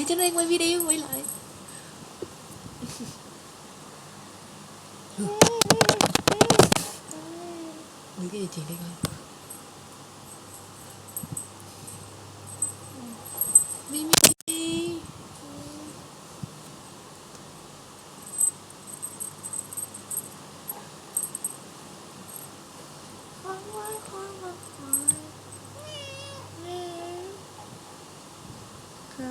cho nên quay video quay lại. Nghĩ cái gì chuyện đây coi. Mimi.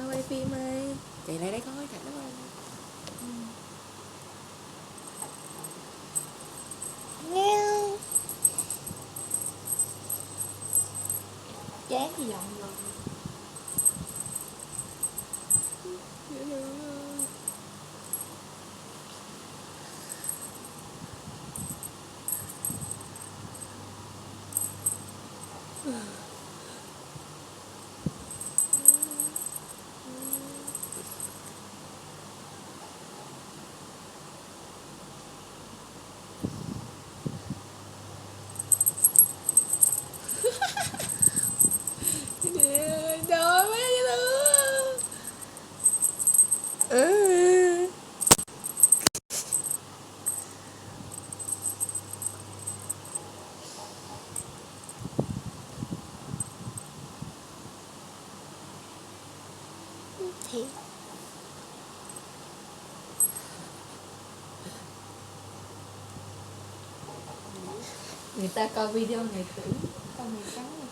Quay phim ơi. Chạy lại đây coi, chạy nó coi. Chán thì giọng rồi. Trời mấy dễ thương. Thiệt. Người ta coi video ngày tử, con mày trắng này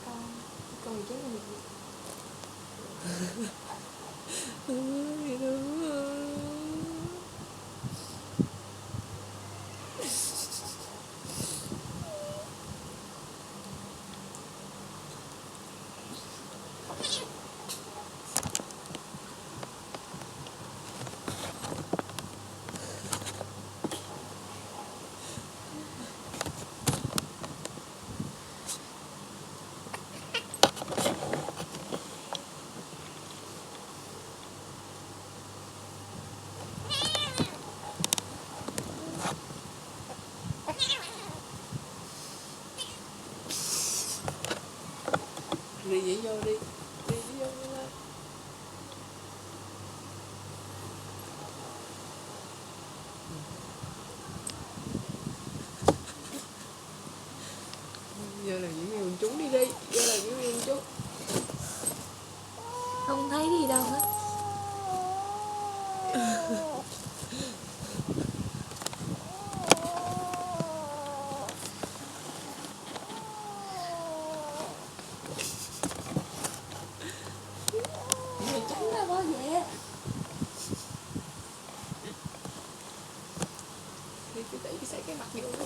con mày trắng này. Đi vậy vô đi. Đi vô lên. Giờ là diễn viên chúng đi đi. Giờ là diễn viên chúng. Không thấy gì đâu hết. Tránh ra bao vậy? Đi cái tỷ cái mặt vô.